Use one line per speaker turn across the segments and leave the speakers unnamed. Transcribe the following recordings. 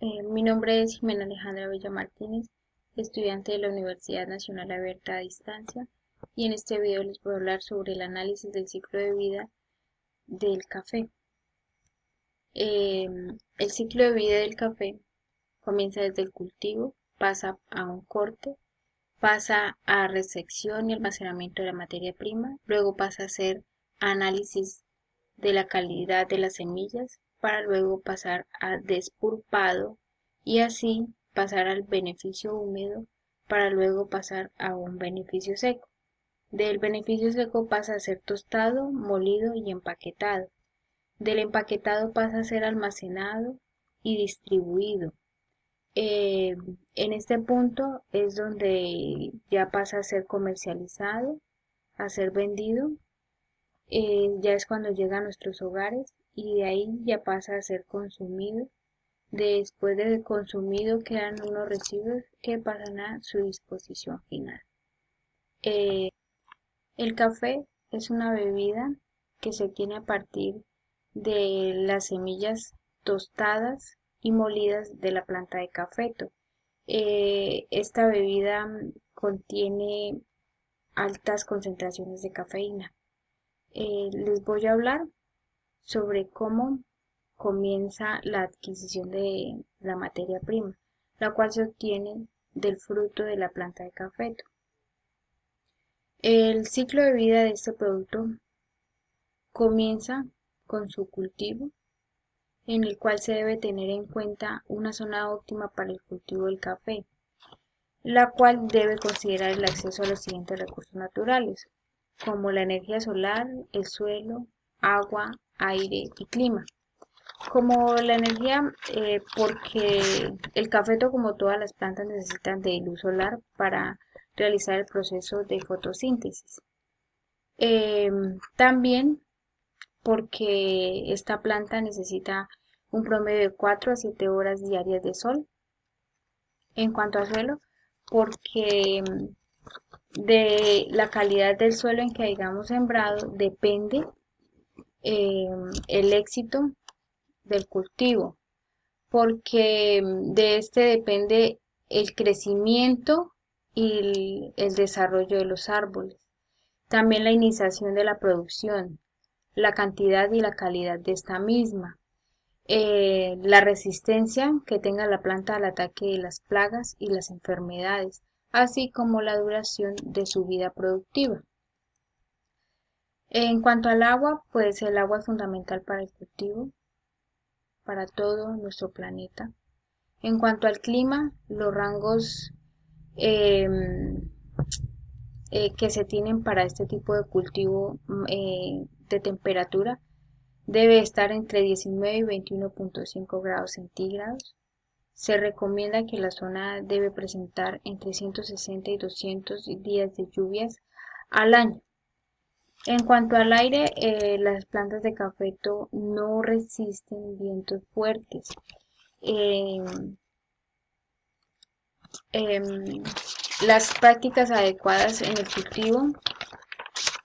Mi nombre es Jimena Alejandra Villa Martínez, estudiante de la Universidad Nacional Abierta a Distancia, y en este video les voy a hablar sobre el análisis del ciclo de vida del café. El ciclo de vida del café comienza desde el cultivo, pasa a un corte, pasa a resección y almacenamiento de la materia prima, luego pasa a hacer análisis de la calidad de las semillas para luego pasar a despulpado y así pasar al beneficio húmedo para luego pasar a un beneficio seco. Del beneficio seco pasa a ser tostado, molido y empaquetado. Del empaquetado pasa a ser almacenado y distribuido. En este punto es donde ya pasa a ser comercializado, a ser vendido. Ya es cuando llega a nuestros hogares y de ahí ya pasa a ser consumido. Después de consumido quedan unos residuos que pasan a su disposición final. Eh, el café es una bebida que se tiene a partir de las semillas tostadas y molidas de la planta de cafeto. Esta bebida contiene altas concentraciones de cafeína. Les voy a hablar sobre cómo comienza la adquisición de la materia prima, la cual se obtiene del fruto de la planta de cafeto. El ciclo de vida de este producto comienza con su cultivo, en el cual se debe tener en cuenta una zona óptima para el cultivo del café, la cual debe considerar el acceso a los siguientes recursos naturales, como la energía solar, el suelo, agua, aire y clima. Como la energía, porque el cafeto, como todas las plantas, necesitan de luz solar para realizar el proceso de fotosíntesis. También porque esta planta necesita un promedio de 4 a 7 horas diarias de sol. En cuanto al suelo, porque de la calidad del suelo en que hayamos sembrado depende eh, el éxito del cultivo, porque de este depende el crecimiento y el desarrollo de los árboles. También la iniciación de la producción, la cantidad y la calidad de esta misma, la resistencia que tenga la planta al ataque de las plagas y las enfermedades, así como la duración de su vida productiva. En cuanto al agua, pues el agua es fundamental para el cultivo, para todo nuestro planeta. En cuanto al clima, los rangos eh, que se tienen para este tipo de cultivo de temperatura debe estar entre 19 y 21.5 grados centígrados. Se recomienda que la zona debe presentar entre 160 y 200 días de lluvias al año. En cuanto al aire, las plantas de cafeto no resisten vientos fuertes. Eh, em, las prácticas adecuadas en el cultivo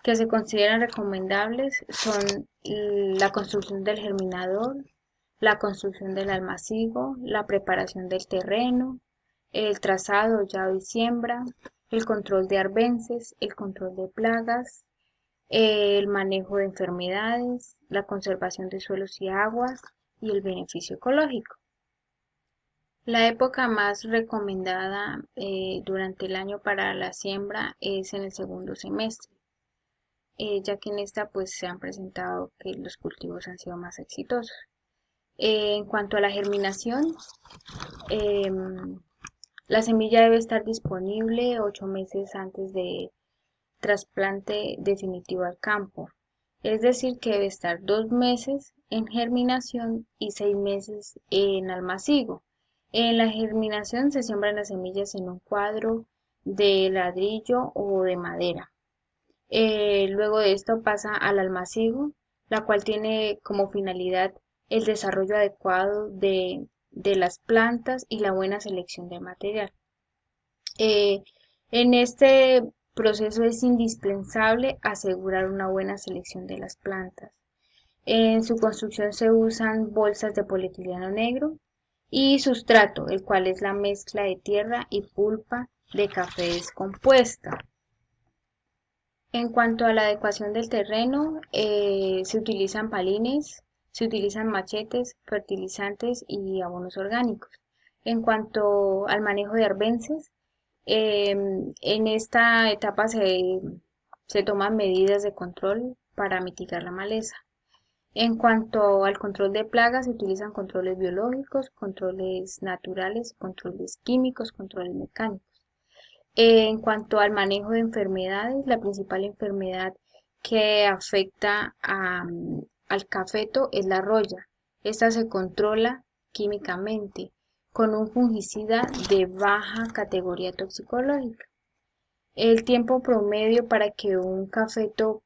que se consideran recomendables son la construcción del germinador, la construcción del almacigo, la preparación del terreno, el trazado, hollado y siembra, el control de arbences, el control de plagas, el manejo de enfermedades, la conservación de suelos y aguas y el beneficio ecológico. La época más recomendada durante el año para la siembra es en el segundo semestre, ya que en esta pues se han presentado que los cultivos han sido más exitosos. En cuanto a la germinación, em, la semilla debe estar disponible 8 meses antes de trasplante definitivo al campo. Es decir, que debe estar 2 meses en germinación y 6 meses en almacigo. En la germinación se siembran las semillas en un cuadro de ladrillo o de madera. Luego de esto pasa al almacigo, la cual tiene como finalidad el desarrollo adecuado de las plantas y la buena selección del material. Eh, en este proceso es indispensable asegurar una buena selección de las plantas. En su construcción se usan bolsas de polietileno negro y sustrato, el cual es la mezcla de tierra y pulpa de café descompuesta. En cuanto a la adecuación del terreno, se utilizan palines, se utilizan machetes, fertilizantes y abonos orgánicos. En cuanto al manejo de arbences, en esta etapa se toman medidas de control para mitigar la maleza. En cuanto al control de plagas, se utilizan controles biológicos, controles naturales, controles químicos, controles mecánicos. En cuanto al manejo de enfermedades, la principal enfermedad que afecta al cafeto es la roya. Esta se controla químicamente con un fungicida de baja categoría toxicológica. El tiempo promedio para que un cafeto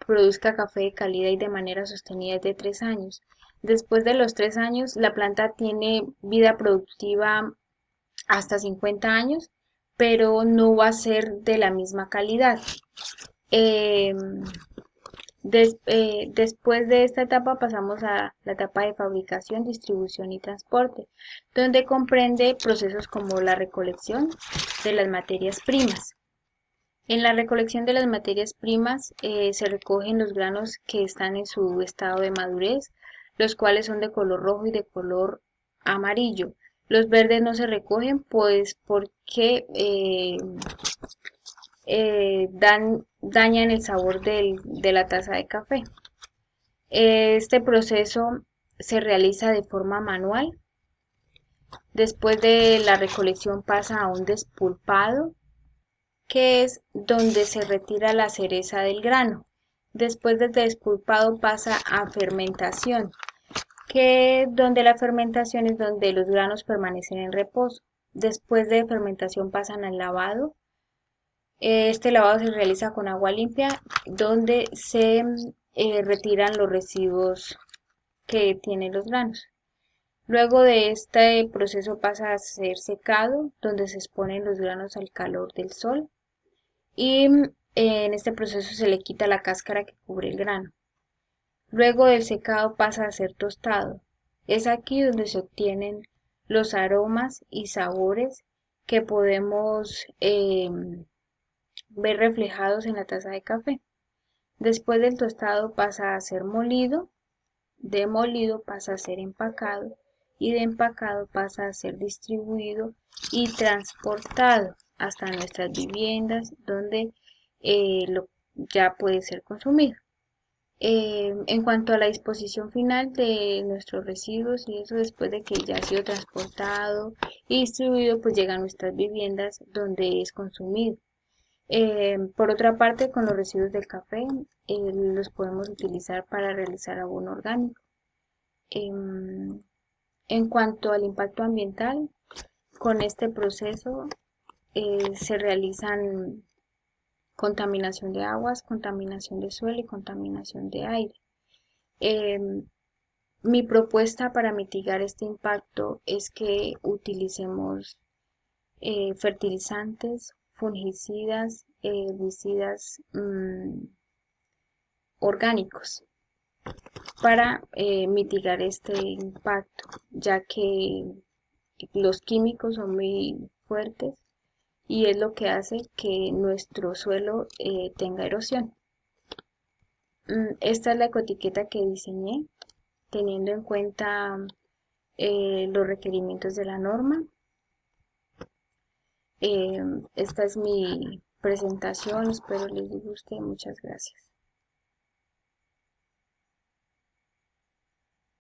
produzca café de calidad y de manera sostenida es de 3 años. Después de los 3 años, la planta tiene vida productiva hasta 50 años, pero no va a ser de la misma calidad. Eh, Después de esta etapa pasamos a la etapa de fabricación, distribución y transporte, donde comprende procesos como la recolección de las materias primas. En la recolección de las materias primas se recogen los granos que están en su estado de madurez, los cuales son de color rojo y de color amarillo. Los verdes no se recogen pues porque dañan el sabor de la taza de café. Este proceso se realiza de forma manual. Después de la recolección pasa a un despulpado, que es donde se retira la cereza del grano. Después del despulpado pasa a fermentación, que donde la fermentación es donde los granos permanecen en reposo. Después de fermentación pasan al lavado. Este lavado se realiza con agua limpia, donde se retiran los residuos que tienen los granos. Luego de este proceso pasa a ser secado, donde se exponen los granos al calor del sol y en este proceso se le quita la cáscara que cubre el grano. Luego del secado pasa a ser tostado. Es aquí donde se obtienen los aromas y sabores que podemos ver reflejados en la taza de café. Después del tostado pasa a ser molido, de molido pasa a ser empacado y de empacado pasa a ser distribuido y transportado hasta nuestras viviendas donde ya puede ser consumido. En cuanto a la disposición final de nuestros residuos y eso después de que ya ha sido transportado y distribuido, pues llega a nuestras viviendas donde es consumido. Por otra parte, con los residuos del café, los podemos utilizar para realizar abono orgánico. Em, en cuanto al impacto ambiental, con este proceso se realizan contaminación de aguas, contaminación de suelo y contaminación de aire. Em, Mi propuesta para mitigar este impacto es que utilicemos fertilizantes, fungicidas, herbicidas orgánicos para mitigar este impacto, ya que los químicos son muy fuertes y es lo que hace que nuestro suelo tenga erosión. Esta es la ecoetiqueta que diseñé teniendo en cuenta los requerimientos de la norma. Esta es mi presentación, espero les guste, muchas gracias.